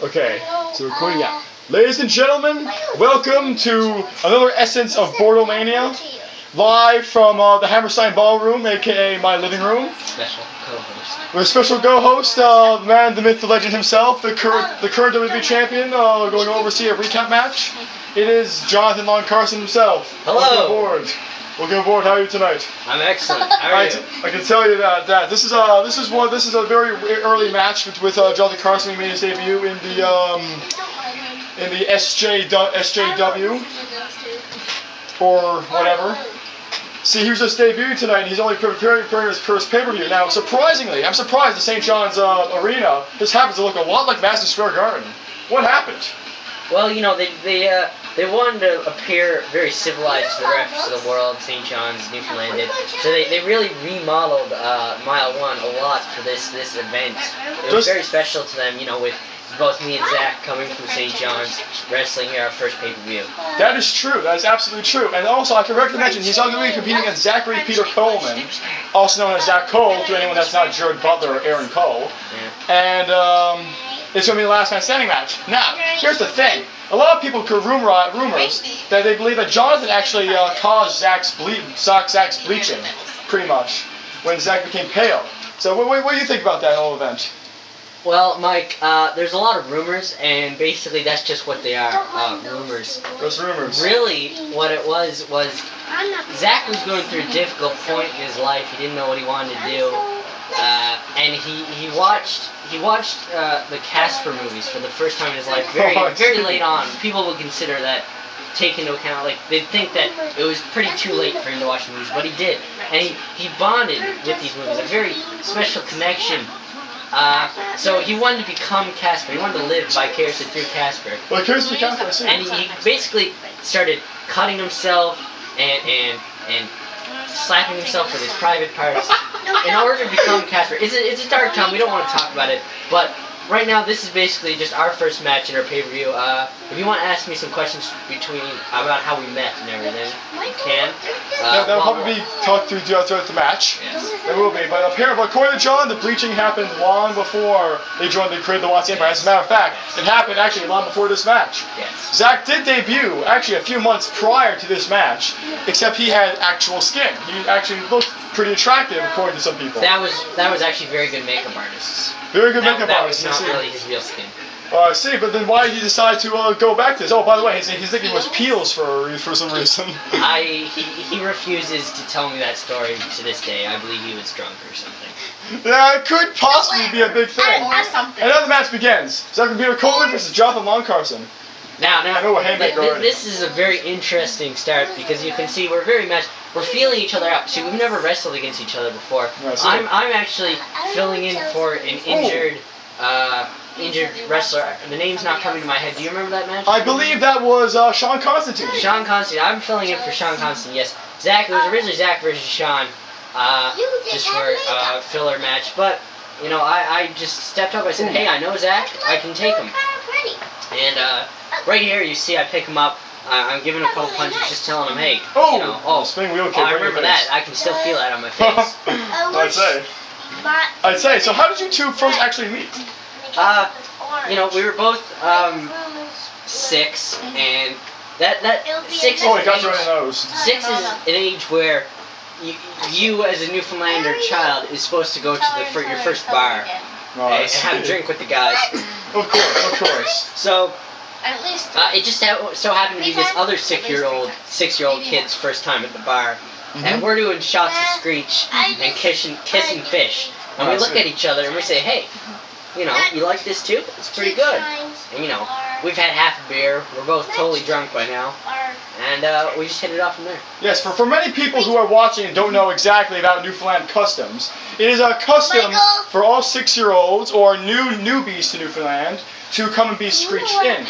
Okay, so recording now. Ladies and gentlemen, welcome to another essence of Bordomania, live from the Hammerstein Ballroom, aka my living room. Special co-host. With a special co-host, the man, the myth, the legend himself, the current WWE champion, going to oversee a recap match. It is Jonathan Long Carson himself. Hello. Welcome aboard. Welcome aboard. How are you tonight? I'm excellent. How are you? I can tell you that this is a very early match with Jonathan Carson. He made his debut in the SJW or whatever. See, he was just debuting tonight, and he's only preparing for his first pay-per-view. Now, surprisingly, I'm surprised the St. John's Arena. This happens to look a lot like Madison Square Garden. What happened? Well, you know, they wanted to appear very civilized to the rest of the world. St. John's, Newfoundland did. So they really remodeled Mile 1 a lot for this event. It was very special to them, you know, with both me and Zach coming from St. John's, wrestling here, our first pay-per-view. That is true. That is absolutely true. And also, I forgot to mention, he's going to be competing against Zachary Peter Coleman, also known as Zach Cole, to anyone that's not Jared Butler or Aaron Cole. Yeah. And it's going to be the last man standing match. Now, here's the thing. A lot of people could rumors that they believe that Jonathan actually caused Zach's bleaching, pretty much, when Zach became pale. So what do you think about that whole event? Well, Mike, there's a lot of rumors, and basically that's just what they are, rumors. Those rumors. Really, what it was Zach was going through a difficult point in his life. He didn't know what he wanted to do, and he watched the Casper movies for the first time in his life, very late on. People would consider that, take into account, like, they'd think that it was pretty too late for him to watch the movies, but he did, and he bonded with these movies, a very special connection. So he wanted to become Casper. He wanted to live vicariously through Casper. Vicariously through Casper, I see. And he basically started cutting himself and slapping himself with his private parts in order to become Casper. It's a dark time. We don't want to talk about it, but right now this is basically just our first match in our pay-per-view. If you want to ask me some questions about how we met and everything, you can. That'll probably be talked through throughout the match. Yes. There will be, but apparently, according to John, the bleaching happened long before they created the Wazi Empire. As a matter of fact, it happened actually long before this match. Yes. Zach did debut actually a few months prior to this match, except he had actual skin. He actually looked pretty attractive, according to some people. That was actually very good makeup artists. Very good makeup artist. That was not really his real skin. I see, but then why did he decide to go back to this? Oh, by the way, his nickname was Peels for some reason. He refuses to tell me that story to this day. I believe he was drunk or something. Yeah, it could possibly be a big thing. Or something. And now the match begins. Zachary Peter Coleman versus Jonathan Long Carson. Now, this is a very interesting start because you can see we're feeling each other out. See, we've never wrestled against each other before. I'm actually filling in for an injured wrestler. The name's not coming to my head. Do you remember that match? I believe that was Sean Constantine. Sean Constantine. I'm filling in for Sean Constantine. Yes, Zach. It was originally Zach versus Sean, just for a filler match. But you know, I just stepped up. I said, "Hey, I know Zach. I can take him." And right here, you see, I pick him up. I'm giving him a couple punches, just telling him, "Hey, you know, spinning wheel kick." I remember that. I can still feel that on my face. I'd say. So, how did you two first actually meet? You know, we were both 6, and that 6 is it got you in the nose. 6 is an age where you as a Newfoundlander child is supposed to go to your first bar and have a drink with the guys. Of course. So it just so happened to be this other 6-year-old kid's first time at the bar, and we're doing shots of Screech and kissing fish, and we look at each other and we say, "Hey, you know, you like this too? It's pretty good." And you know, we've had half a beer. We're both totally drunk by now. And we just hit it off from there. Yes, for many people who are watching and don't know exactly about Newfoundland customs, it is a custom for all 6-year-olds or newbies to Newfoundland to come and be screeched in.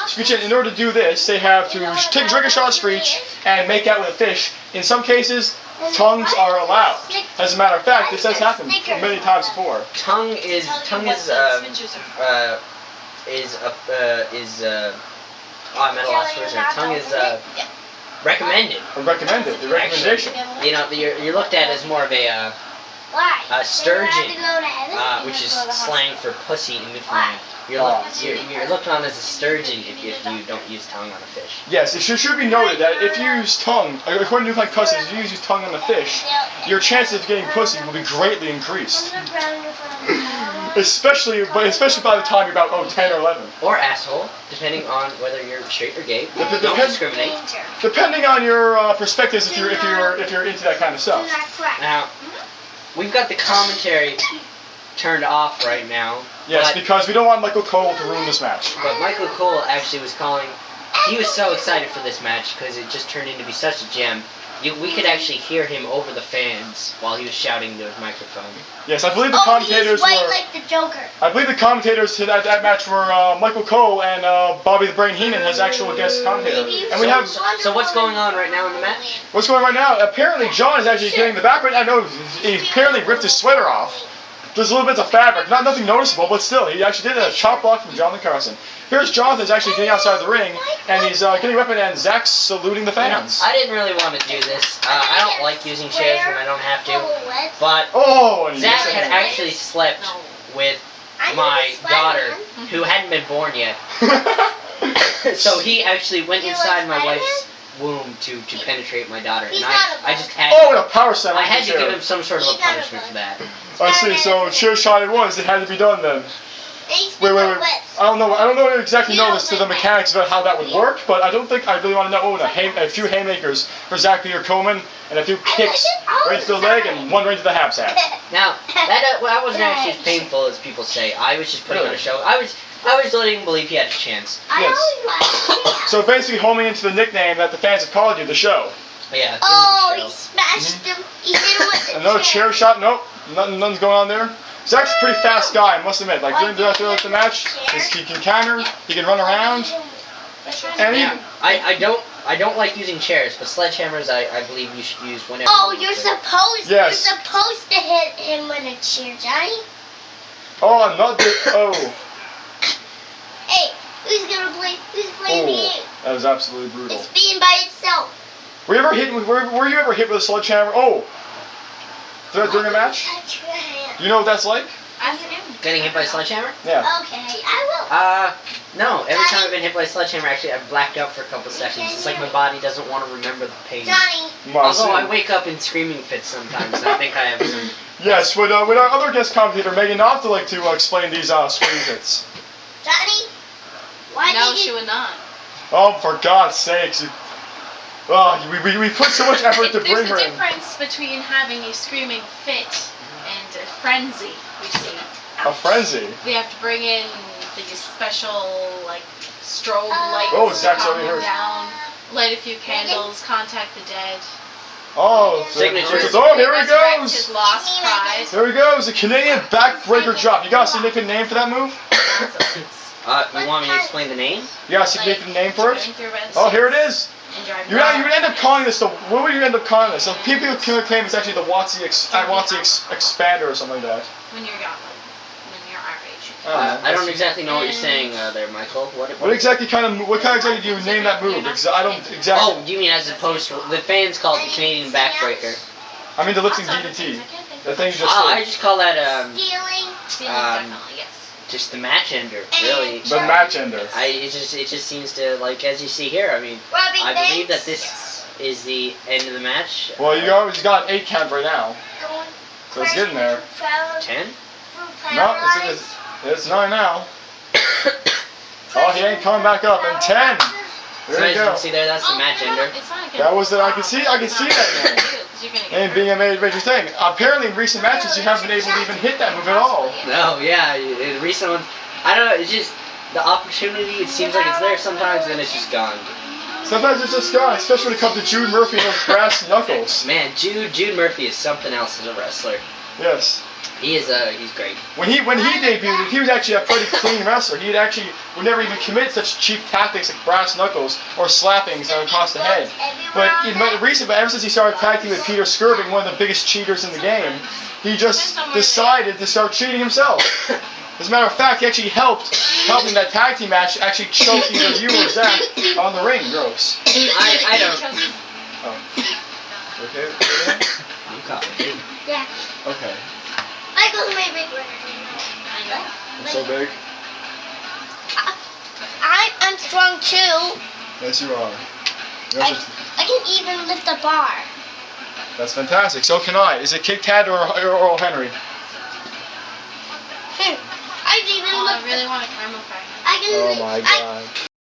Screeched in. In order to do this, they have to drink a shot of Screech and make out with a fish. In some cases, tongues are allowed. As a matter of fact, this has happened many times before. Tongue is I'm at a loss for words. Tongue is recommended. The recommendation. You know, you're looked at as more of a Sturgeon, which is slang for pussy in Newfoundland. You're looked on as a sturgeon if you don't use tongue on a fish. Yes, it should be noted that if you use tongue, according to Newfoundland customs, if you use tongue on the fish, your chances of getting pussy will be greatly increased. especially by the time you're about 10 or 11. Or asshole, depending on whether you're straight or gay. Don't discriminate. Depending on your perspectives, if you're into that kind of stuff. Now, we've got the commentary turned off right now. Yes, because we don't want Michael Cole to ruin this match. But Michael Cole actually was calling. He was so excited for this match because it just turned into be such a gem. We could actually hear him over the fans while he was shouting into his microphone. Yes, I believe the commentators he's white like the Joker. I believe the commentators to that match were Michael Cole and Bobby the Brain Heenan as actual guest commentator. And we have. So what's going on right now in the match? What's going on right now? Apparently, John is actually getting the back right now. No, he apparently ripped his sweater off. There's a little bit of fabric, nothing noticeable, but still, he actually did a chop block from Jonathan Carson. Here's Jonathan's actually getting outside the ring, and he's getting a weapon, and Zach's saluting the fans. I didn't really want to do this. I don't like using chairs when I don't have to, but Zach had actually slept with my daughter, who hadn't been born yet. So he actually went inside my wife's womb to penetrate my daughter, and I just had and a power slam. I had to give him some sort of a punishment for that. I see. So chair shot it was. It had to be done then. Wait. I don't exactly know the mechanics about how that would work, but I don't think I really want to know. A few haymakers for Zach Peter Coleman, and a few kicks right to the leg, and one right to the haversack. Now that wasn't actually as painful as people say. I was just putting on a show. I was letting him believe he had a chance. Yes. So basically, homing into the nickname that the fans have called you, the show. Yeah. He smashed him. He hit him with the Another chair shot. Nope. Nothing's going on there. Zach's a pretty fast guy, I must admit. Like during the match, he can counter, he can run around. And I don't like using chairs, but sledgehammers I believe you should use whenever. You're supposed to hit him with a chair, Johnny. I'm not Hey, who's playing the game? That was absolutely brutal. It's being by itself. Were you ever hit with a sledgehammer? During a match? You know what that's like? Getting hit by a sledgehammer? Yeah. Okay, I will. No. Every time I've been hit by a sledgehammer, actually, I've blacked out for a couple seconds. It's like my body doesn't want to remember the pain. Johnny. Although I wake up in screaming fits sometimes, and I think I have some. Yes, would our other guest commentator, Megan Knopf, like to explain these screaming fits? Johnny? No, she would not. Oh, for God's sakes. We put so much effort to bring her in. There's a difference between having a screaming fit and a frenzy, we see. A frenzy? We have to bring in these special, strobe lights to Zach's calm already them heard. down, light a few candles, contact the dead. Signatures. Here he Resurrect goes. his lost prize. There he goes, the Canadian backbreaker drop. You got a significant name for that move? You want me to explain the name? You got a significant name for it? Oh, here it is. You would end up calling this what would you end up calling this? So people claim it's actually the wazi expander or something like that. When you're young, when you're our age. I don't exactly know what you're saying there, Michael. What exactly do you name that move? I don't exactly. Oh, you mean as opposed to the fans call it the Canadian backbreaker? I mean the lifting DDT. The thing you just. I just call that Stealing, definitely, yes. Just the match ender, really. The match ender. It just seems to, as you see here. I mean, I believe that this is the end of the match. Well, you always got an 8 count right now, so it's getting there. 10? No, it's 9 now. He ain't coming back up. And 10. There you go. See there, that's the match ender. That was it. I can see that now. And being a major thing. Apparently, in recent matches, you haven't been able to even hit that move at all. No, yeah, in recent ones, I don't know. It's just the opportunity. It seems like it's there sometimes, then it's just gone. Sometimes it's just gone, especially when it comes to Jude Murphy and those brass knuckles. Man, Jude Murphy is something else as a wrestler. Yes. He's great. When he debuted, he was actually a pretty clean wrestler. He would never even commit such cheap tactics like brass knuckles or slappings across the head. But ever since he started tag with Peter Skirving, one of the biggest cheaters in the game, he just decided to start cheating himself. As a matter of fact, he actually helping that tag team match actually choke either you or Zach on the ring ropes. I don't. Oh. Okay. You caught me. Yeah. Okay. I go to my big brother. I'm so big. I'm strong too. Yes, you are. I can even lift a bar. That's fantastic. So can I. Is it Kit Kat or Earl Henry? I can even I lift. really want a caramel cracker. I can. Oh my I, God.